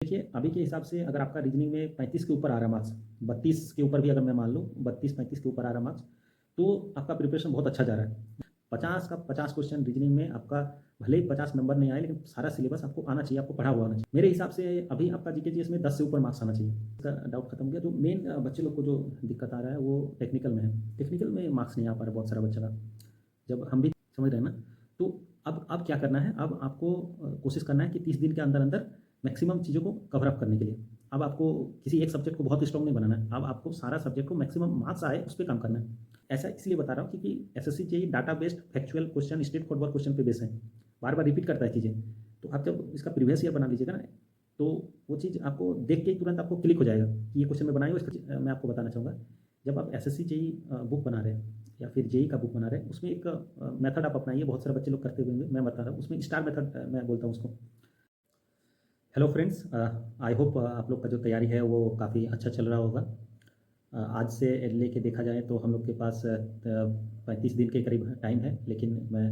देखिए, अभी के हिसाब से अगर आपका रीज़निंग में 35 के ऊपर आ रहा है मार्क्स, 32 के ऊपर भी अगर मैं मान लूँ, 32-35 के ऊपर आ रहा है मार्क्स, तो आपका प्रिपरेशन बहुत अच्छा जा रहा है। 50 का 50 क्वेश्चन रीज़निंग में आपका भले ही 50 नंबर नहीं आए, लेकिन सारा सिलेबस आपको आना चाहिए, आपको पढ़ा हुआ आना चाहिए। मेरे हिसाब से अभी आपका जीके जीएस में 10 से ऊपर मार्क्स आना चाहिए। इसका डाउट खत्म हो गया। जो मेन बच्चे लोग को जो दिक्कत आ रहा है, वो टेक्निकल में है। टेक्निकल में मार्क्स नहीं आ पा रहा बहुत सारा बच्चे का। जब हम भी समझ रहे हैं ना, तो अब क्या करना है, अब आपको कोशिश करना है कि 30 दिन के अंदर मैक्सिमम चीज़ों को कवर अप करने के लिए। अब आपको किसी एक सब्जेक्ट को बहुत स्ट्रॉन्ग नहीं बनाना है, अब आपको सारा सब्जेक्ट को मैक्सिमम मार्क्स आए उस पे काम करना है। ऐसा इसलिए बता रहा हूँ क्योंकि SSC JEE data based factual question, straight forward question पे बेस है, बार बार रिपीट करता है चीज़ें। तो आप जब इसका प्रीवियस ईयर बना लीजिएगा ना, तो वो चीज़ आपको देख के ही तुरंत आपको क्लिक हो जाएगा कि ये क्वेश्चन मैं बनाई हूँ। इसका मैं आपको बताना चाहूँगा, जब आप एसएससी जेईई बुक बना रहे हैं या फिर जेईई का बुक बना रहे हैं, उसमें एक मेथड आप अपनाइए, बहुत सारे बच्चे लोग करते हुए मैं बता रहा हूँ, उसमें स्टार मेथड मैं बोलता हूँ उसको। हेलो फ्रेंड्स, आई होप आप लोग का जो तैयारी है वो काफ़ी अच्छा चल रहा होगा। आज से लेके देखा जाए तो हम लोग के पास 35 दिन के करीब टाइम है, लेकिन मैं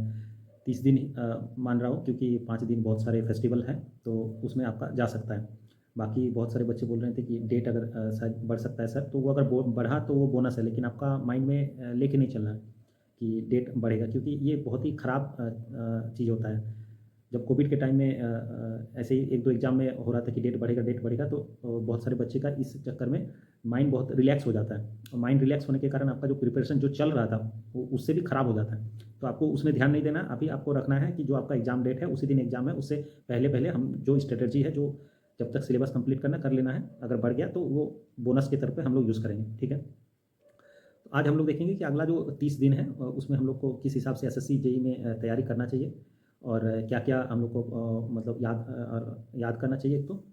30 दिन मान रहा हूँ क्योंकि 5 दिन बहुत सारे फेस्टिवल हैं, तो उसमें आपका जा सकता है। बाकी बहुत सारे बच्चे बोल रहे थे कि डेट अगर शायद बढ़ सकता है सर, तो वो अगर बढ़ा तो वो बोनस है, लेकिन आपका माइंड में लेके नहीं चलना है कि डेट बढ़ेगा, क्योंकि ये बहुत ही ख़राब चीज़ होता है। जब कोविड के टाइम में ऐसे ही 1-2 एग्ज़ाम में हो रहा था कि डेट बढ़ेगा, तो बहुत सारे बच्चे का इस चक्कर में माइंड बहुत रिलैक्स हो जाता है, और माइंड रिलैक्स होने के कारण आपका जो प्रिपरेशन जो चल रहा था वो उससे भी ख़राब हो जाता है। तो आपको उसमें ध्यान नहीं देना। अभी आपको रखना है कि जो आपका एग्ज़ाम डेट है उसी दिन एग्ज़ाम है, उससे पहले हम जो स्ट्रेटजी है, जो जब तक सिलेबस कंप्लीट करना कर लेना है। अगर बढ़ गया तो वो बोनस के तौर पे हम लोग यूज़ करेंगे, ठीक है। तो आज हम लोग देखेंगे कि अगला जो 30 दिन है उसमें हम लोग को किस हिसाब से एसएससी जेईई में तैयारी करना चाहिए, और क्या-क्या हम लोग को मतलब याद करना चाहिए एक तो,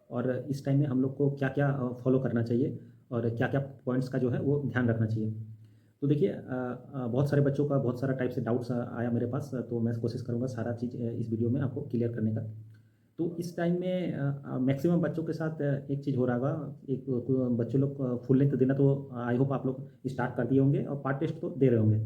और इस टाइम में हम लोग को क्या-क्या फॉलो करना चाहिए, और क्या-क्या पॉइंट्स का जो है वो ध्यान रखना चाहिए। तो देखिए, बहुत सारे बच्चों का बहुत सारा टाइप से डाउट्स आया मेरे पास, तो मैं कोशिश करूँगा सारा चीज़ इस वीडियो में आपको क्लियर करने का। तो इस टाइम में मैक्सिमम बच्चों के साथ एक चीज़ हो रहा होगा, एक बच्चे लोग फुल लेंथ देना, तो आई होप आप लोग स्टार्ट कर दिए होंगे और पार्ट टेस्ट तो दे रहे होंगे।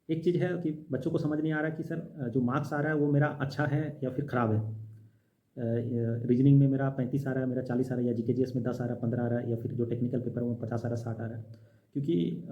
एक चीज़ है कि बच्चों को समझ नहीं आ रहा कि सर जो मार्क्स आ रहा है वो मेरा अच्छा है या फिर ख़राब है। रीजनिंग में मेरा 35 आ रहा है, मेरा 40 आ रहा है, या जीके जीएस में 10 आ रहा है, 15 आ रहा है, या फिर जो टेक्निकल पेपर है वो 50 आ रहा है, 60 आ रहा है। क्योंकि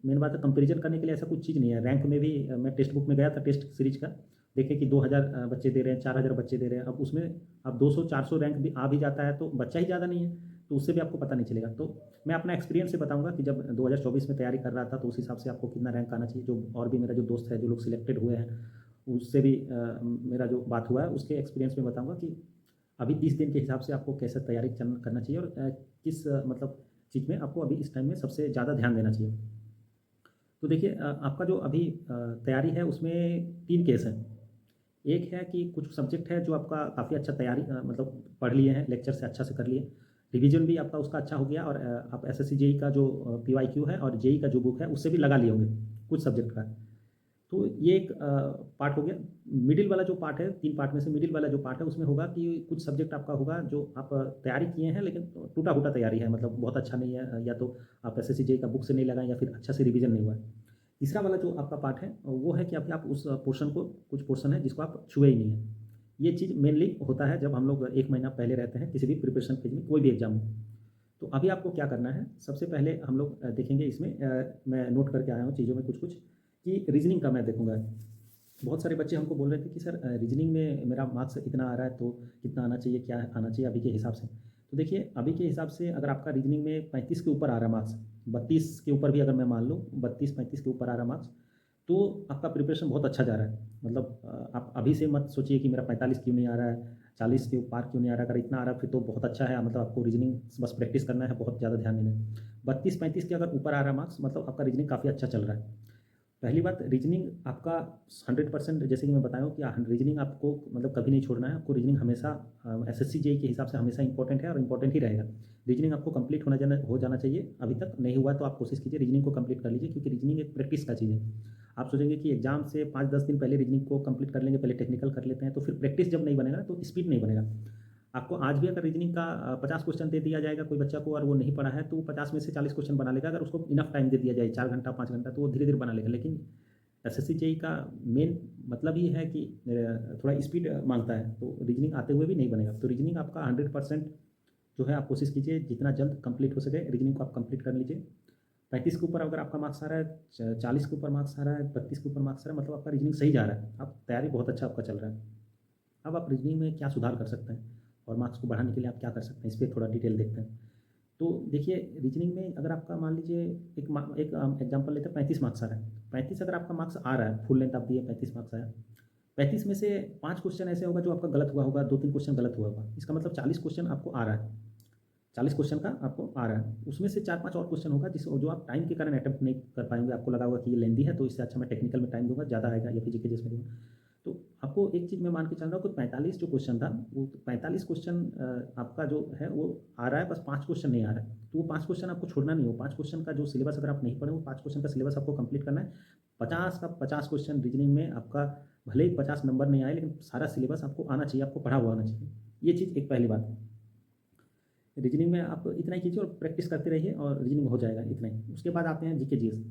मेन बात है, कंपैरिजन करने के लिए ऐसा कुछ चीज़ नहीं है। रैंक में भी मैं टेक्स्ट बुक में गया था टेस्ट सीरीज का, देखें कि 2000 बच्चे दे रहे हैं, 4000 बच्चे दे रहे हैं। अब उसमें अब 200-400 रैंक भी आ भी जाता है तो बच्चा ही ज़्यादा नहीं है, तो उससे भी आपको पता नहीं चलेगा। तो मैं अपना एक्सपीरियंस से बताऊँगा कि जब 2024 में तैयारी कर रहा था, तो उस हिसाब से आपको कितना रैंक आना चाहिए। जो और भी मेरा जो दोस्त है, जो लोग सिलेक्टेड हुए हैं, उससे भी मेरा जो बात हुआ है उसके एक्सपीरियंस में बताऊँगा कि अभी 30 दिन के हिसाब से आपको कैसे तैयारी करना चाहिए, और किस मतलब चीज़ में आपको अभी इस टाइम में सबसे ज़्यादा ध्यान देना चाहिए। तो देखिए, आपका जो अभी तैयारी है उसमें 3 केस हैं। एक है कि कुछ सब्जेक्ट है जो आपका काफ़ी अच्छा तैयारी मतलब पढ़ लिए हैं, लेक्चर से अच्छा से कर लिए, रिवीजन भी आपका उसका अच्छा हो गया, और आप एसएससी जेईई का जो पीवाईक्यू है और जेईई का जो बुक है उससे भी लगा लिए होंगे कुछ सब्जेक्ट का। तो ये एक पार्ट हो गया। मिडिल वाला जो पार्ट है, 3 पार्ट में से मिडिल वाला जो पार्ट है उसमें होगा कि कुछ सब्जेक्ट आपका होगा जो आप तैयारी किए हैं, लेकिन टूटा-फूटा तैयारी है, मतलब बहुत अच्छा नहीं है, या तो आप एसएससी जेईई का बुक से नहीं लगाए, या फिर अच्छा से रिवीजन नहीं हुआ है। तीसरा वाला जो आपका पार्ट है वो है कि अभी आप उस पोर्शन को, कुछ पोर्शन है जिसको आप छुए ही नहीं हैं। ये चीज़ मेनली होता है जब हम लोग 1 महीना पहले रहते हैं किसी भी प्रिपरेशन फेज में, कोई भी एग्जाम में। तो अभी आपको क्या करना है, सबसे पहले हम लोग देखेंगे इसमें, मैं नोट करके आया हूँ चीज़ों में कुछ-कुछ, कि रीज़निंग का मैं देखूँगा। बहुत सारे बच्चे हमको बोल रहे थे कि सर रीज़निंग में मेरा मार्क्स इतना आ रहा है, तो कितना आना चाहिए, क्या आना चाहिए अभी के हिसाब से? तो देखिए, अभी के हिसाब से अगर आपका रीज़निंग में 35 के ऊपर आ रहा है मार्क्स, 32 के ऊपर भी अगर मैं मान लूँ, 32-35 के ऊपर आ रहा है मार्क्स, तो आपका प्रिपरेशन बहुत अच्छा जा रहा है। मतलब आप अभी से मत सोचिए कि मेरा 45 क्यों नहीं आ रहा है, 40 के पार क्यों नहीं आ रहा है। अगर इतना आ रहा है फिर तो बहुत अच्छा है, मतलब आपको रीज़निंग बस प्रैक्टिस करना है, बहुत ज़्यादा ध्यान देना है। 32-35 के अगर ऊपर आ रहा है मार्क्स, मतलब आपका रीज़निंग काफ़ी अच्छा चल रहा है। पहली बात, रीजनिंग आपका 100%, जैसे कि मैं बताया हूँ कि रीजनिंग आपको मतलब कभी नहीं छोड़ना है। आपको रीजनिंग हमेशा एसएससी जेईई के हिसाब से हमेशा इंपॉर्टेंट है, और इंपॉर्टेंट ही रहेगा। रीजनिंग आपको कंप्लीट हो जाना चाहिए। अभी तक नहीं हुआ तो आप कोशिश कीजिए रीजनिंग को कंप्लीट कर लीजिए, क्योंकि रीजनिंग एक प्रैक्टिस का चीज़ है। आप सोचेंगे कि एग्जाम से 5-10 दिन पहले रीजनिंग को कंप्लीट कर लेंगे, पहले टेक्निकल कर लेते हैं, तो फिर प्रैक्टिस जब नहीं बनेगा तो स्पीड नहीं बनेगा। आपको आज भी अगर रीजनिंग का 50 क्वेश्चन दे दिया जाएगा कोई बच्चा को, और वो नहीं पढ़ा है, तो वो 50 में से 40 क्वेश्चन बना लेगा। अगर उसको इनफ टाइम दे दिया जाए, 4 घंटा 5 घंटा, तो वो धीरे धीरे बना लेगा। लेकिन एसएससी जेई का मेन मतलब ये है कि थोड़ा स्पीड मांगता है, तो रीजनिंग आते हुए भी नहीं बनेगा। तो रीजनिंग आपका 100% जो है आप कोशिश कीजिए जितना जल्द कंप्लीट हो सके रीजनिंग को आप कंप्लीट कर लीजिए। 35 के ऊपर अगर आपका मार्क्स आ रहा है, 40 के ऊपर मार्क्स आ रहा है, 32 के ऊपर मार्क्स आ रहा है, मतलब आपका रीजनिंग सही जा रहा है, आप तैयारी बहुत अच्छा आपका चल रहा है। अब आप रीजनिंग में क्या सुधार कर सकते हैं और मार्क्स को बढ़ाने के लिए आप क्या कर सकते हैं, इस पर थोड़ा डिटेल देखते हैं। तो देखिए रीजनिंग में अगर आपका मान लीजिए एक एग्जांपल लेते हैं, 35 मार्क्स आ रहा है, 35 अगर आपका मार्क्स आ रहा है, फुल लेंथ आप दिए 35 मार्क्स आया, 35 में से 5 क्वेश्चन ऐसे होगा जो आपका गलत हुआ होगा, 2-3 क्वेश्चन गलत हुआ होगा, इसका मतलब 40 क्वेश्चन आपको आ रहा है, 40 क्वेश्चन का आपको आ रहा है, उसमें से 4-5 और क्वेश्चन होगा जो आप टाइम के कारण अटेम्प्ट नहीं कर पाएंगे, आपको लगा होगा कि ये लेंदी है तो इससे अच्छा मैं टेक्निकल में टाइम दूंगा, ज़्यादा आएगा, या फिर जीके जिसमें दूंगा। तो आपको एक चीज़ मैं मान के चल रहा हूँ कि 45 जो क्वेश्चन था, वो 45 क्वेश्चन आपका जो है वो आ रहा है, बस 5 क्वेश्चन नहीं आ रहा है, तो वो 5 क्वेश्चन आपको छोड़ना नहीं हो, 5 क्वेश्चन का जो सिलेबस अगर आप नहीं पढ़े, वो 5 क्वेश्चन का सिलेबस आपको कंप्लीट करना है। 50 का 50 क्वेश्चन रीजनिंग में आपका भले ही 50 नंबर नहीं आए, लेकिन सारा सिलेबस आपको आना चाहिए, आपको पढ़ा हुआ आना चाहिए। ये चीज़ एक पहली बात। रीजनिंग में आप इतना ही कीजिए और प्रैक्टिस करते रहिए और रीजनिंग हो जाएगा, इतना ही। उसके बाद आते हैं जीके जीएस।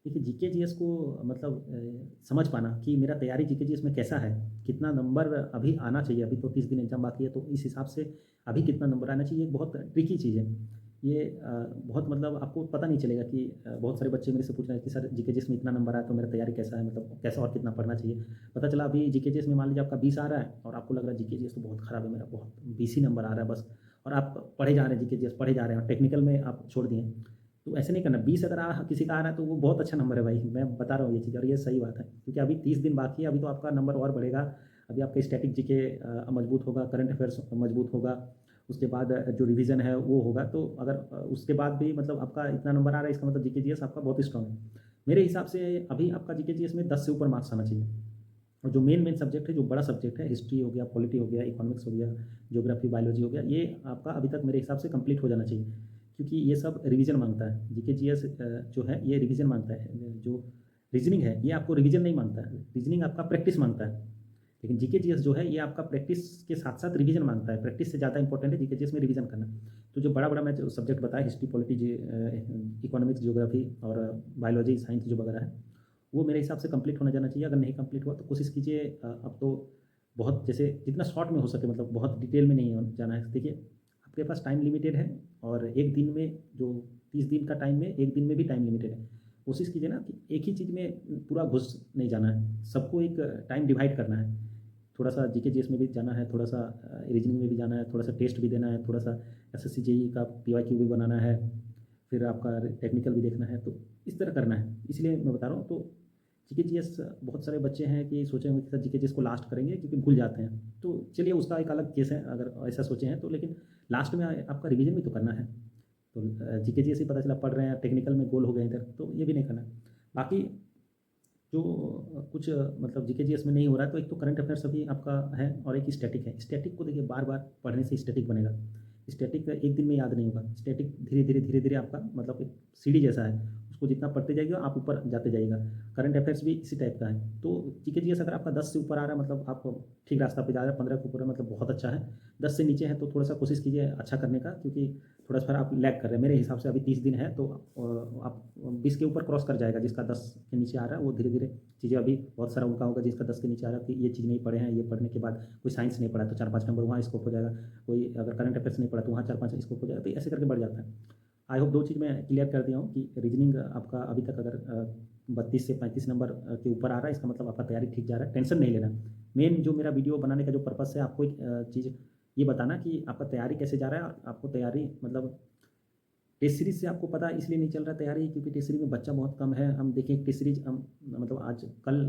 देखिए जीके जीएस को मतलब समझ पाना कि मेरा तैयारी जीके जीएस में कैसा है, कितना नंबर अभी आना चाहिए, अभी तो 30 दिन एग्जाम बाकी है, तो इस हिसाब से अभी कितना नंबर आना चाहिए, बहुत ट्रिकी चीज़ है ये। बहुत मतलब आपको पता नहीं चलेगा कि बहुत सारे बच्चे मेरे से पूछ रहे हैं कि सर जीके जीएस में इतना नंबर आया तो मेरा तैयारी कैसा है, मतलब कैसा और कितना पढ़ना चाहिए। पता चला अभी जीके जीएस में मान लीजिए आपका 20 आ रहा है और आपको लग रहा है जीके जीएस तो बहुत खराब है, मेरा बहुत 20 ही नंबर आ रहा है बस, और आप पढ़े जा रहे हैं जीके जीएस पढ़े जा रहे हैं और टेक्निकल में आप छोड़ दिए। तो ऐसे नहीं करना, 20 अगर किसी का आ रहा है तो वो बहुत अच्छा नंबर है भाई, मैं बता रहा हूँ ये चीज़, और ये सही बात है, क्योंकि अभी 30 दिन बाकी है, अभी तो आपका नंबर और बढ़ेगा। अभी आपका स्टैटिक जीके मजबूत होगा, करंट अफेयर्स मजबूत होगा, उसके बाद जो रिवीजन है वो होगा, तो अगर उसके बाद भी मतलब आपका इतना नंबर आ रहा है, इसका मतलब जीके जीएस आपका बहुत स्ट्रांग है। मेरे हिसाब से अभी आपका जीके जीएस में 10 से ऊपर मार्क्स आना चाहिए, और जो मेन मेन सब्जेक्ट है, जो बड़ा सब्जेक्ट है, हिस्ट्री हो गया, पॉलिटी हो गया, इकोनॉमिक्स हो गया, ज्योग्राफी बायोलॉजी हो गया, ये आपका अभी तक मेरे हिसाब से कंप्लीट हो जाना चाहिए, क्योंकि ये सब रिवीजन मांगता है। जीके जीएस जो है ये रिवीजन मांगता है, जो रीजनिंग है ये आपको रिवीजन नहीं मांगता है, रीजनिंग आपका प्रैक्टिस मांगता है, लेकिन जीके जीएस जो है ये आपका प्रैक्टिस के साथ साथ रिवीजन मांगता है, प्रैक्टिस से ज़्यादा इंपॉर्टेंट है जीके जीएस में रिवीजन करना। तो जो बड़ा बड़ा मैं जो सब्जेक्ट बताया, हिस्ट्री, पॉलिटी, इकोनॉमिक्स, ज्योग्राफी और बायोलॉजी, साइंस जो वगैरह है, वो मेरे हिसाब से कंप्लीट होना जाना चाहिए। अगर नहीं कंप्लीट हुआ तो कोशिश कीजिए, अब तो बहुत जैसे जितना शॉर्ट में हो सके, मतलब बहुत डिटेल में नहीं जाना है। देखिए आपके पास टाइम लिमिटेड है, और एक दिन में जो 30 दिन का टाइम में, एक दिन में भी टाइम लिमिटेड है। कोशिश कीजिए ना कि एक ही चीज़ में पूरा घुस नहीं जाना है, सबको एक टाइम डिवाइड करना है। थोड़ा सा जीके जीएस में भी जाना है, थोड़ा सा रीजनिंग में भी जाना है, थोड़ा सा टेस्ट भी देना है, थोड़ा सा एसएससी जेईई का पीवाईक्यू भी बनाना है, फिर आपका टेक्निकल भी देखना है, तो इस तरह करना है। इसलिए मैं बता रहा हूँ। तो जीके जीएस बहुत सारे बच्चे हैं कि सोचे होंगे कि सर जीके जीएस को लास्ट करेंगे क्योंकि भूल जाते हैं, तो चलिए उसका एक अलग केस है अगर ऐसा सोचे हैं तो, लेकिन लास्ट में आपका रिवीजन भी तो करना है। तो जीके जीएस ही पता चला पढ़ रहे हैं, टेक्निकल में गोल हो गए इधर, तो ये भी नहीं करना। बाकी जो कुछ मतलब जीके जीएस में नहीं हो रहा है, तो एक तो करंट अफेयर्स अभी आपका है, और एक स्टैटिक है। स्टैटिक को देखिए बार बार पढ़ने से स्टैटिक बनेगा, स्टैटिक एक दिन में याद नहीं होगा, स्टैटिक धीरे धीरे धीरे धीरे आपका मतलब एक सीढ़ी जैसा है, उसको जितना पढ़ते जाइएगा आप ऊपर जाते जाइएगा। करंट अफेयर्स भी इसी टाइप का है। तो जीके जीएस अगर आपका 10 से ऊपर आ रहा है, मतलब आप ठीक रास्ता पे जा रहे हैं, 15 के ऊपर है मतलब बहुत अच्छा है, 10 से नीचे है तो थोड़ा सा कोशिश कीजिए अच्छा करने का, क्योंकि थोड़ा सा आप लैग कर रहे हैं। मेरे हिसाब से अभी 30 दिन है, तो आप 20 के ऊपर क्रॉस कर जाएगा, जिसका 10 के नीचे आ रहा है वो धीरे धीरे चीज़ें, अभी बहुत सारा उनका होगा जिसका 10 के नीचे आ रहा है कि ये चीज़ नहीं पढ़े हैं, ये पढ़ने के बाद कोई साइंस नहीं पढ़ा तो 4-5 नंबर वहाँ स्कोप हो जाएगा, कोई अगर करंट अफेयर्स नहीं पढ़ा तो वहाँ 4-5 स्कोप हो जाएगा, तो ऐसे करके बढ़ जाता है। आई होप 2 चीज़ मैं क्लियर कर दिया हूँ कि रीजनिंग आपका अभी तक अगर 32 से 35 नंबर के ऊपर आ रहा है, इसका मतलब आपका तैयारी ठीक जा रहा है, टेंशन नहीं लेना। मेन जो मेरा वीडियो बनाने का जो पर्पस है, आपको एक चीज़ ये बताना कि आपका तैयारी कैसे जा रहा है, और आपको तैयारी मतलब टेस्ट सीरीज से आपको पता इसलिए नहीं चल रहा तैयारी, क्योंकि टेस्ट सीरीज में बच्चा बहुत कम है। हम देखें टेस्ट सीरीज हम मतलब आज कल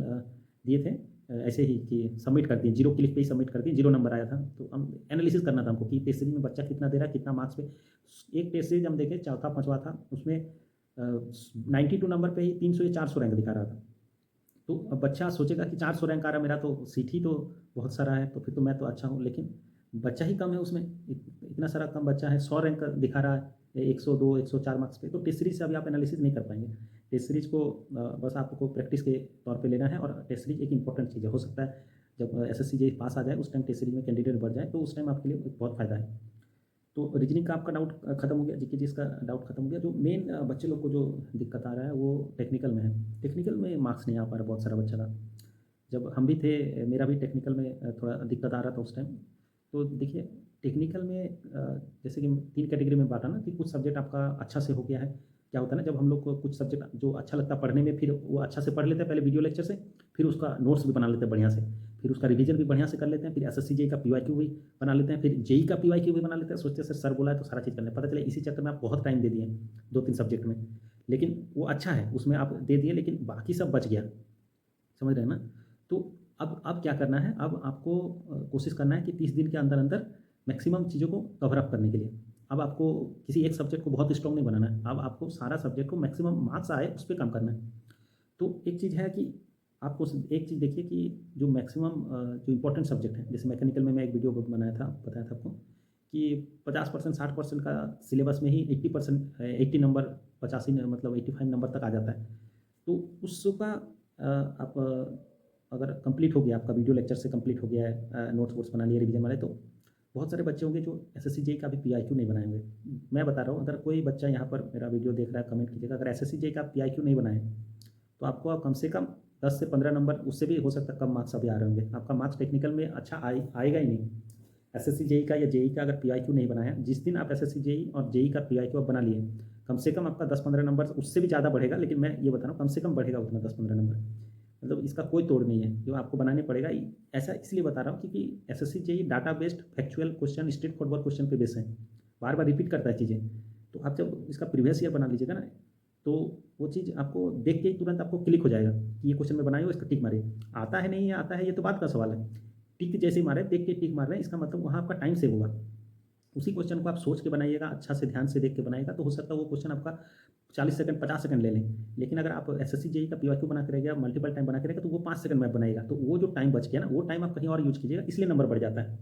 दिए थे ऐसे ही कि सबमिट कर दिए, 0 क्लिक पे ही सबमिट कर दिए, 0 नंबर आया था। तो हम एनालिसिस करना था हमको कि टेस्ट सीरीज में बच्चा कितना दे रहा है, कितना मार्क्स पे। एक टेस्ट सीरीज हम देखें चौथा पाँचवा था, उसमें 92 नंबर पे ही 300 या 400 रैंक दिखा रहा था। तो अब बच्चा सोचेगा कि 400 रैंक आ रहा है, मेरा तो सीट ही तो बहुत सारा है, तो फिर तो मैं तो अच्छा हूँ, लेकिन बच्चा ही कम है उसमें, इतना सारा कम बच्चा है, 100 रैंक दिखा रहा है 102 104 मार्क्स पे। तो टेस्ट सीरीज से अभी आप एनालिसिस नहीं कर पाएंगे। टेस्ट सीरीज को बस आपको प्रैक्टिस के तौर पे लेना है, और टेस्ट सीरीज एक इंपॉर्टेंट चीज़ है। हो सकता है जब एसएससी जेईई पास आ जाए उस टाइम टेस्ट सीरीज में कैंडिडेट बढ़ जाए, तो उस टाइम आपके लिए बहुत फ़ायदा है। तो रीजनिंग का आपका डाउट खत्म हो गया, जीके जीएस का डाउट खत्म हो गया। जो मेन बच्चे लोग को जो दिक्कत आ रहा है वो टेक्निकल में है। टेक्निकल में मार्क्स नहीं आ पा रहा बहुत सारा बच्चा का। जब हम भी थे, मेरा भी टेक्निकल में थोड़ा दिक्कत आ रहा था उस टाइम। तो देखिए टेक्निकल में जैसे कि 3 कैटेगरी में बाँटा ना कि कुछ सब्जेक्ट आपका अच्छा से हो गया है। क्या होता है ना, जब हम लोग को कुछ सब्जेक्ट जो अच्छा लगता है पढ़ने में, फिर वो अच्छा से पढ़ लेते हैं पहले वीडियो लेक्चर से, फिर उसका नोट्स भी बना लेते हैं बढ़िया से, फिर उसका रिवीजन भी बढ़िया से कर लेते हैं, फिर एसएससी जेईई का पीवाईक्यू भी बना लेते हैं, फिर जेईई का पीवाईक्यू भी बना लेते हैं। सोचते हैं सर बोला है तो सारा चीज़ करना है। पता चला इसी चक्कर में आप बहुत टाइम दे दिए 2-3 सब्जेक्ट में, लेकिन वो अच्छा है उसमें आप दे दिए, लेकिन बाकी सब बच गया। समझ रहे हैं ना? तो अब क्या करना है, अब आपको कोशिश करना है कि 30 दिन के अंदर अंदर मैक्सिमम चीज़ों को कवर अप करने के लिए। अब आपको किसी एक सब्जेक्ट को बहुत स्ट्रॉन्ग नहीं बनाना है, अब आपको सारा सब्जेक्ट को मैक्सिमम मार्क्स आए उस पे काम करना है। तो एक चीज़ है कि आपको एक चीज़ देखिए कि जो मैक्सिमम जो इम्पोर्टेंट सब्जेक्ट है, जैसे मैकेनिकल में मैं एक वीडियो बनाया था, बताया था आपको कि 50% 60% का सिलेबस में ही 80% 80 नंबर 85 मतलब 85 नंबर तक आ जाता है। तो उसका आप अगर कंप्लीट हो गया, आपका वीडियो लेक्चर से कंप्लीट हो गया है, नोट्स वोट्स बना लिए रिवीजन वाले, तो बहुत सारे बच्चे होंगे जो एसएससी जेईई का भी पीआईक्यू नहीं बनाएंगे। मैं बता रहा हूँ, अगर कोई बच्चा यहाँ पर मेरा वीडियो देख रहा है, कमेंट कीजिएगा, अगर एसएससी जेईई का पीआईक्यू नहीं बनाए तो आपको कम से कम 10 से 15 नंबर, उससे भी हो सकता है कम मार्क्स अभी आ रहे होंगे। आपका मार्क्स टेक्निकल में अच्छा आएगा ही नहीं। एसएससी जेईई का या जेईई का अगर पीआईक्यू नहीं बनाया, जिस दिन आप एसएससी जेईई और जेईई का पीआईक्यू आप बना लिए, कम से कम आपका 10-15 नंबर, उससे भी ज़्यादा बढ़ेगा, लेकिन मैं ये बता रहा हूँ कम से कम बढ़ेगा उतना 10-15 नंबर। मतलब इसका कोई तोड़ नहीं है, जो आपको बनाने पड़ेगा। ऐसा इसलिए बता रहा हूँ क्योंकि SSC JEE data based factual question, straight forward question पे बेस है, बार बार रिपीट करता है चीज़ें। तो आप जब इसका प्रीवियस ईयर बना लीजिएगा ना, तो वो चीज़ आपको देख के ही तुरंत आपको क्लिक हो जाएगा कि ये क्वेश्चन में बनाई हो, इसका टिक मारिए। आता है नहीं आता है ये तो बात का सवाल है, टिक जैसे ही मारे, देख के टिक मार रहे हैं, इसका मतलब वहाँ आपका टाइम सेव होगा। उसी क्वेश्चन को आप सोच के बनाइएगा, अच्छा से ध्यान से देख के बनाइएगा, तो हो सकता है वो क्वेश्चन आपका 40 सेकंड 50 सेकंड ले लें। लेकिन अगर आप एसएससी जेईई का पीवाईक्यू बना के रहेगा, मल्टीपल टाइम बना के रहेगा, तो वो 5 सेकंड में बनाएगा। तो वो जो टाइम बच गया ना, वो टाइम आप कहीं और यूज कीजिएगा, इसलिए नंबर बढ़ जाता है।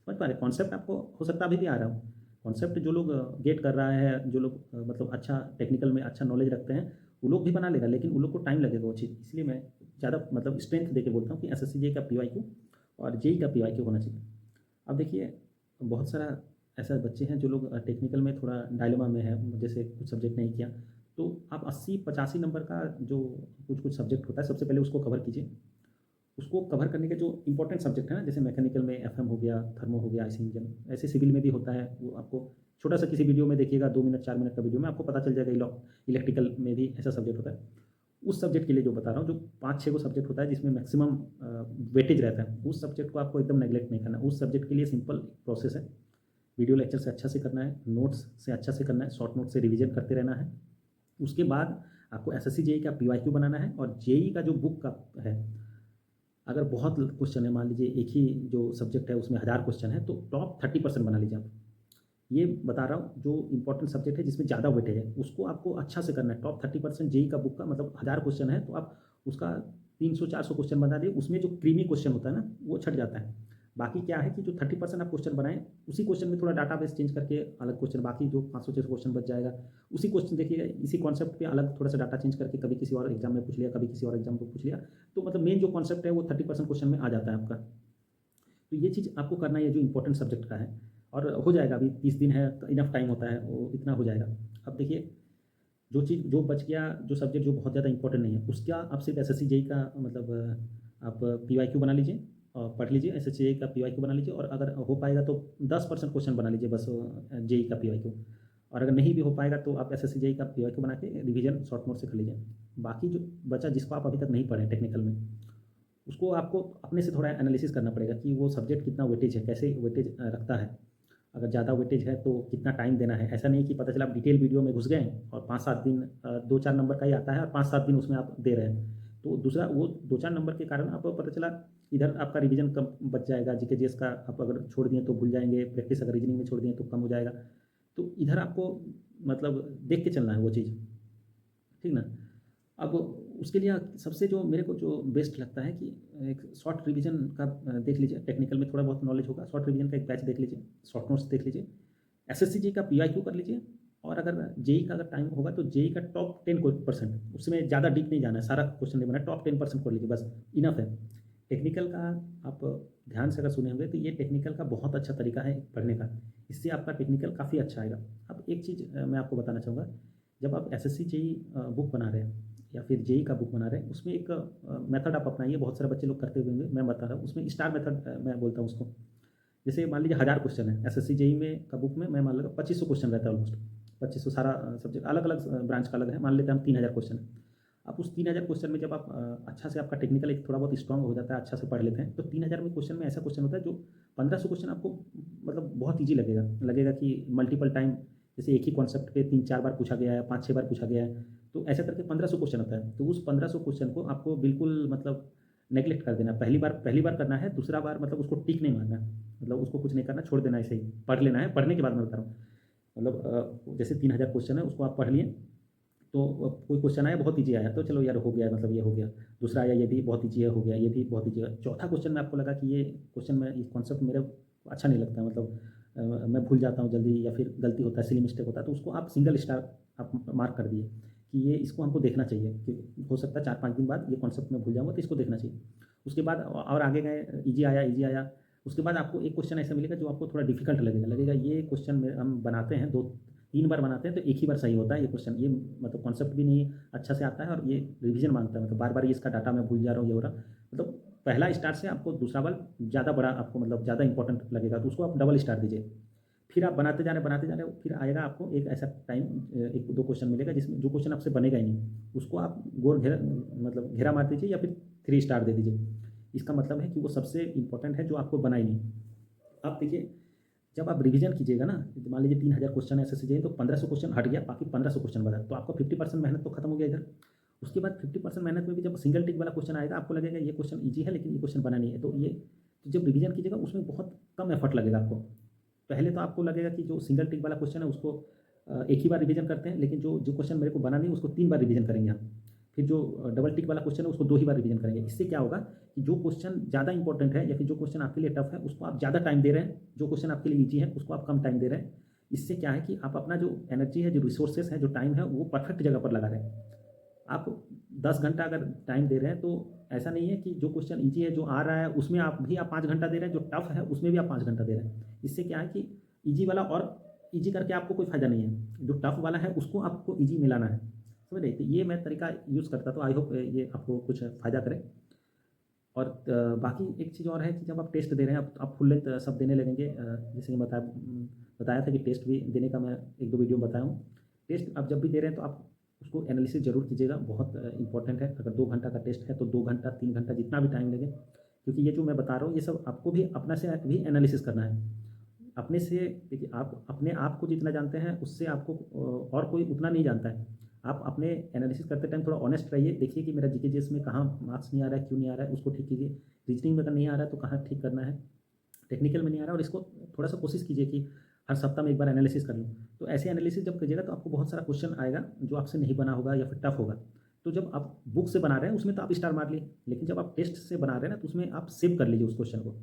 समझ पा रहे हैं? कॉन्सेप्ट आपको हो सकता है अभी भी आ रहा हो, कॉन्सेप्ट जो लोग गेट कर रहा है, जो लोग मतलब अच्छा टेक्निकल में अच्छा नॉलेज रखते हैं, वो लोग भी बना लेगा, लेकिन उन लोग को टाइम लगेगा वो चीज़। इसलिए मैं ज़्यादा मतलब स्ट्रेंथ देके बोलता हूँ कि एसएससी जेईई का पीवाईक्यू और जेईई का पीवाईक्यू होना चाहिए। अब देखिए बहुत सारा ऐसा बच्चे हैं जो लोग टेक्निकल में थोड़ा डायलेमा में है, जैसे कुछ सब्जेक्ट नहीं किया, तो आप 80-85 नंबर का जो कुछ सब्जेक्ट होता है, सबसे पहले उसको कवर कीजिए। उसको कवर करने के जो इंपॉर्टेंट सब्जेक्ट है ना, जैसे मैकेनिकल में एफएम हो गया, थर्मो हो गया, आईसी इंजन, ऐसे सिविल में भी होता है। वो आपको छोटा सा किसी वीडियो में देखिएगा, 2 मिनट 4 मिनट का वीडियो में आपको पता चल जाएगा। इलेक्ट्रिकल में भी ऐसा सब्जेक्ट होता है। उस सब्जेक्ट के लिए जो बता रहा हूँ, जो 5-6 को सब्जेक्ट होता है जिसमें मैक्सिमम वेटेज रहता है, उस सब्जेक्ट को आपको एकदम नेगलेक्ट नहीं करना। उस सब्जेक्ट के लिए सिंपल प्रोसेस है, वीडियो लेक्चर से अच्छा से करना है, नोट्स से अच्छा से करना है, शॉर्ट नोट से रिवीजन करते रहना है। उसके बाद आपको एसएससी जेईई का पीवाईक्यू बनाना है, और जेईई का जो बुक का है, अगर बहुत क्वेश्चन है, मान लीजिए एक ही जो सब्जेक्ट है उसमें 1000 क्वेश्चन है, तो टॉप 30% बना लीजिए आप। ये बता रहा हूँ जो इंपॉर्टेंट सब्जेक्ट है जिसमें ज़्यादा वेटेज है, उसको आपको अच्छा से करना है। टॉप 30% जेईई का बुक का, मतलब 1000 क्वेश्चन है तो आप उसका 300-400 क्वेश्चन बना दिए। उसमें जो क्रीमी क्वेश्चन होता है ना, वो छट जाता है। बाकी क्या है कि जो 30% आप क्वेश्चन बनाएं, उसी क्वेश्चन में थोड़ा डाटा बेस चेंज करके अलग क्वेश्चन, बाकी जो 500-600 क्वेश्चन बच जाएगा, उसी क्वेश्चन देखिएगा, इसी कॉन्सेप्ट पे अलग थोड़ा सा डाटा चेंज करके कभी किसी और एग्जाम में पूछ लिया, कभी किसी और एग्जाम को पूछ लिया, तो मतलब मेन जो कॉन्सेप्ट है वो 30% क्वेश्चन में आ जाता है आपका। तो ये चीज़ आपको करना है जो इंपॉर्टेंट सब्जेक्ट का है, और हो जाएगा। अभी 30 दिन है तो इनफ टाइम होता है, वो इतना हो जाएगा। अब देखिए जो चीज़ जो बच गया, जो सब्जेक्ट जो बहुत ज़्यादा इंपॉर्टेंट नहीं है, उसका आप सिर्फ एसएससी जेईई का मतलब आप पीवाईक्यू बना लीजिए और पढ़ लीजिए। एसएससी जेईई का पीवाईक्यू बना लीजिए, और अगर हो पाएगा तो 10% क्वेश्चन बना लीजिए बस जेईई का पीवाईक्यू। और अगर नहीं भी हो पाएगा तो आप एसएससी जेईई का पीवाईक्यू बना के रिवीजन शॉर्ट नोट से कर लीजिए। बाकी जो बचा, जिसको आप अभी तक नहीं पढ़े टेक्निकल में, उसको आपको अपने से थोड़ा एनालिसिस करना पड़ेगा कि वो सब्जेक्ट कितना वेटेज है, कैसे वेटेज रखता है। अगर ज़्यादा वेटेज है तो कितना टाइम देना है। ऐसा नहीं कि पता चला आप डिटेल वीडियो में घुस गए और 5-7 दिन 2-4 नंबर का ही आता है और 5-7 दिन उसमें आप दे रहे हैं, तो दूसरा वो 2-4 नंबर के कारण आपको पता चला इधर आपका रिवीजन कम बच जाएगा। जीके जीएस का आप अगर छोड़ दिए तो भूल जाएंगे, प्रैक्टिस अगर रीजनिंग में छोड़ दिए तो कम हो जाएगा। तो इधर आपको मतलब देख के चलना है वो चीज़, ठीक ना। अब उसके लिए सबसे जो मेरे को जो बेस्ट लगता है कि एक शॉर्ट रिवीजन का देख लीजिए। टेक्निकल में थोड़ा बहुत नॉलेज होगा, शॉर्ट रिवीजन का एक बैच देख लीजिए, शॉर्ट नोट्स देख लीजिए, एसएससी जी का पीवाईक्यू कर लीजिए, और अगर जेई का अगर टाइम होगा तो जेई का टॉप 10%, उसमें ज़्यादा डीप नहीं जाना है, सारा क्वेश्चन नहीं बना, टॉप 10% कर लीजिए, बस इनफ है। टेक्निकल का आप ध्यान से अगर सुने होंगे तो ये टेक्निकल का बहुत अच्छा तरीका है पढ़ने का। इससे आपका टेक्निकल काफ़ी अच्छा आएगा। अब एक चीज़ मैं आपको बताना चाहूँगा, जब आप एसएससी जेईई बुक बना रहे हैं या फिर जेईई का बुक बना रहे हैं, उसमें एक मेथड आप अपनाइए, बहुत सारे बच्चे लोग करते हुए होंगे, मैं बता रहा हूँ। उसमें स्टार मेथड मैं बोलता हूँ उसको। जैसे मान लीजिए 1000 क्वेश्चन है एसएससी जेईई में का बुक में, मैं मान लूँगा 2500 क्वेश्चन रहता है ऑलमोस्ट। 2500 सारा सब्जेक्ट अलग अलग ब्रांच का अलग है, मान लेते हैं हम 3000 क्वेश्चन है। आप उस 3000 क्वेश्चन में जब आप अच्छा से आपका टेक्निकल एक थोड़ा बहुत स्ट्रांग हो जाता है, अच्छा से पढ़ लेते हैं, तो 3000 में क्वेश्चन में ऐसा क्वेश्चन होता है जो 1500 क्वेश्चन आपको मतलब बहुत ईजी लगेगा। लगेगा कि मल्टीपल टाइम जैसे एक ही कॉन्सेप्ट पे 3-4 बार पूछा गया है, 5-6 बार पूछा गया है, तो ऐसा करके 1500 क्वेश्चन होता है। तो उस 1500 क्वेश्चन को आपको बिल्कुल मतलब नेग्लेक्ट कर देना। पहली बार करना है, दूसरा बार मतलब उसको टिक नहीं मारना, मतलब उसको कुछ नहीं करना, छोड़ देना, ऐसे ही पढ़ लेना है। पढ़ने के बाद मैं बता रहा हूँ, मतलब जैसे 3000 क्वेश्चन है उसको आप पढ़ लिए, तो कोई क्वेश्चन आया बहुत ईजी आया तो चलो यार हो गया, मतलब ये हो गया। दूसरा आया ये भी बहुत ईजी है, हो गया, ये भी बहुत ईजी है। चौथा क्वेश्चन में आपको लगा कि ये क्वेश्चन में ये कॉन्सेप्ट मेरे अच्छा नहीं लगता, मतलब मैं भूल जाता हूँ जल्दी या फिर गलती होता है, सिली मिस्टेक होता है, तो उसको आप सिंगल स्टार आप मार्क कर दिए कि ये इसको हमको देखना चाहिए, कि हो सकता है 4-5 दिन बाद ये कॉन्सेप्ट मैं भूल जाऊँगा, तो इसको देखना चाहिए। उसके बाद और आगे गए, ईजी आया, ईजी आया। उसके बाद आपको एक क्वेश्चन ऐसा मिलेगा जो आपको थोड़ा डिफिकल्ट लगेगा, लगेगा ये क्वेश्चन में हम बनाते हैं 2-3 बार बनाते हैं तो एक ही बार सही होता है ये क्वेश्चन, ये मतलब कॉन्सेप्ट भी नहीं अच्छा से आता है और ये रिवीजन मांगता है, मतलब बार बार ये इसका डाटा मैं भूल जा रहा हूँ, ये हो रहा। मतलब पहला स्टार से आपको दूसरा बार ज़्यादा बड़ा आपको मतलब ज़्यादा इंपॉर्टेंट लगेगा, तो उसको आप डबल स्टार दीजिए। फिर आप बनाते जा रहे हो, फिर आएगा आपको एक ऐसा टाइम, 1-2 क्वेश्चन मिलेगा जिसमें जो क्वेश्चन आपसे बनेगा ही नहीं, उसको आप गोल घेरा मतलब घेरा मार दीजिए या फिर 3 स्टार दे दीजिए। इसका मतलब है कि वो सबसे इंपॉर्टेंट है जो आपको बना ही नहीं। अब देखिए, जब आप रिवीजन कीजिएगा ना, तो मान लीजिए 3000 क्वेश्चन ऐसे से तो 1500 क्वेश्चन हट गया, बाकी 1500 क्वेश्चन बचा, तो आपका 50% मेहनत तो खत्म हो गया इधर। उसके बाद 50% मेहनत में भी जब सिंगल टिक वाला क्वेश्चन आएगा, आपको लगेगा ये क्वेश्चन ईजी है लेकिन ये क्वेश्चन बना नहीं है, तो ये तो जब रिवीजन कीजिएगा उसमें बहुत कम एफर्ट लगेगा आपको। पहले तो आपको लगेगा कि जो सिंगल टिक वाला क्वेश्चन है उसको एक ही बार रिवीजन करते हैं, लेकिन जो जो क्वेश्चन मेरे को बना नहीं उसको 3 बार रिवीजन करेंगे हम। फिर जो डबल टिक वाला क्वेश्चन है उसको 2 ही बार रिवीजन करेंगे। इससे क्या होगा कि जो क्वेश्चन ज़्यादा इंपॉर्टेंट है या फिर जो क्वेश्चन आपके लिए टफ है उसको आप ज़्यादा टाइम दे रहे हैं, जो क्वेश्चन आपके लिए ईजी है उसको आप कम टाइम दे रहे हैं। इससे क्या है कि आप अपना जो एनर्जी है, जो रिसोर्सेज है, जो टाइम है, वो परफेक्ट जगह पर लगा रहे हैं। आप 10 घंटा अगर टाइम दे रहे हैं तो ऐसा नहीं है कि जो क्वेश्चन ईजी है जो आ रहा है उसमें आप 5 घंटा दे रहे हैं, जो टफ है उसमें भी आप 5 घंटा दे रहे हैं। इससे क्या है कि ईजी वाला और ईजी करके आपको कोई फ़ायदा नहीं है, जो टफ वाला है उसको आपको ईजी मिलाना है। समझ रहे? तो ये मैं तरीका यूज़ करता, तो आई होप ये आपको कुछ फ़ायदा करे। और बाकी एक चीज़ और है कि जब आप टेस्ट दे रहे हैं, आप फुल लेंथ सब देने लगेंगे, जैसे कि बताया था कि टेस्ट भी देने का मैं 1-2 वीडियो में बताया हूँ। टेस्ट आप जब भी दे रहे हैं तो आप उसको एनालिसिस ज़रूर कीजिएगा, बहुत इंपॉर्टेंट है। अगर 2 घंटा का टेस्ट है तो 2 घंटा, 3 घंटा जितना भी टाइम लगे, क्योंकि ये जो मैं बता रहा हूँ ये सब आपको भी अपना से भी एनालिसिस करना है। अपने से देखिए, आप अपने आप को जितना जानते हैं उससे आपको और कोई उतना नहीं जानता है। आप अपने एनालिसिस करते टाइम थोड़ा ऑनेस्ट रहिए, देखिए कि मेरा जीके जीएस में कहाँ मार्क्स नहीं आ रहा है, क्यों नहीं आ रहा है, उसको ठीक कीजिए। रीजनिंग में अगर नहीं आ रहा है तो कहाँ ठीक करना है, टेक्निकल में नहीं आ रहा है, और इसको थोड़ा सा कोशिश कीजिए कि हर सप्ताह में एक बार एनालिसिस कर लूँ। तो ऐसे एनालिसिस जब कीजिएगा तो आपको बहुत सारा क्वेश्चन आएगा जो आपसे नहीं बना होगा या फिर टफ होगा। तो जब आप बुक से बना रहे हैं उसमें तो आप स्टार मार लिए, लेकिन जब आप टेस्ट से बना रहे हैं ना तो उसमें आप सेव कर लीजिए उस क्वेश्चन को।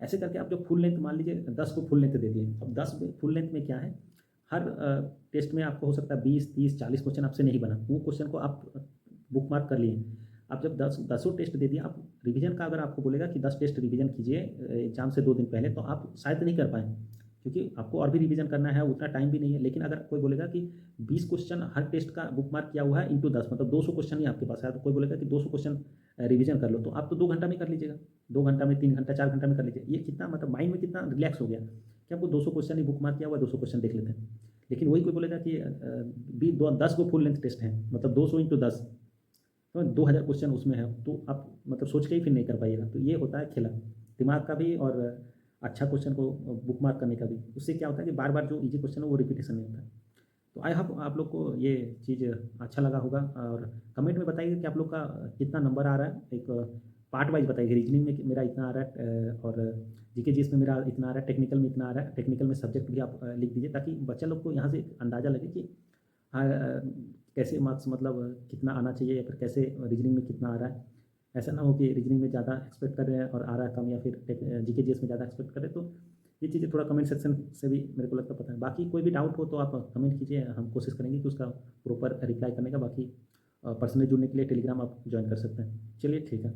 ऐसे करके आप जो फुल लेंथ मान लीजिए 10 को फुल लेंथ दे दिए, अब 10 फुल लेंथ में क्या है, हर टेस्ट में आपको हो सकता है 20-30-40 क्वेश्चन आपसे नहीं बना, वो क्वेश्चन को आप बुक मार्क कर लिए। आप जब 10 टेस्ट दे दिए, आप रिवीजन का अगर आपको बोलेगा कि 10 टेस्ट रिवीजन कीजिए एग्जाम से 2 दिन पहले, तो आप शायद नहीं कर पाएँ, क्योंकि आपको और भी रिवीजन करना है, उतना टाइम भी नहीं है। लेकिन अगर कोई बोलेगा कि 20 क्वेश्चन हर टेस्ट का बुक मार्क किया हुआ है इंटू 10, मतलब 200 क्वेश्चन ही आपके पास है, तो कोई बोलेगा कि 200 क्वेश्चन रिवीजन कर लो, तो आप तो 2 घंटा में कर लीजिएगा, 2 घंटा में, 3 घंटा, 4 घंटा में कर लीजिए। ये कितना मतलब माइंड में कितना रिलैक्स हो गया कि आपको 200 क्वेश्चन ही बुक मार्क किया हुआ है, 200 क्वेश्चन देख लेते हैं। लेकिन वही कोई बोलेगा कि 10 को फुल लेंथ टेस्ट है, मतलब 200 इंटू 10, तो 2000 क्वेश्चन उसमें है, तो आप मतलब सोच के ही फिर नहीं कर पाइएगा। तो ये होता है खेला दिमाग का भी और अच्छा क्वेश्चन को बुक मार्क करने का भी। उससे क्या होता है कि बार बार जो इजी क्वेश्चन है वो रिपीटेशन नहीं होता है। तो आई होप आप लोग को ये चीज़ अच्छा लगा होगा, और कमेंट में बताइए कि आप लोग का कितना नंबर आ रहा है। एक पार्ट वाइज बताइए, रीजनिंग में मेरा इतना आ रहा है, और जीके जीएस में मेरा इतना आ रहा है, टेक्निकल में इतना आ रहा है। टेक्निकल में सब्जेक्ट भी आप लिख दीजिए, ताकि बच्चा लोग को यहाँ से अंदाज़ा लगे कि हाँ कैसे मार्क्स मतलब कितना आना चाहिए, या फिर कैसे रीजनिंग में कितना आ रहा है। ऐसा ना हो कि रीजनिंग में ज़्यादा एक्सपेक्ट कर रहे हैं और आ रहा है कम, या फिर जीके जीएस में ज़्यादा एक्सपेक्ट कर रहे हैं। तो ये चीज़ें थोड़ा कमेंट सेक्शन से भी मेरे को लगता पता है। बाकी कोई भी डाउट हो तो आप कमेंट कीजिए, हम कोशिश करेंगे कि उसका प्रॉपर रिप्लाई करने का। बाकी पर्सनली जुड़ने के लिए टेलीग्राम आप ज्वाइन कर सकते हैं। चलिए ठीक है।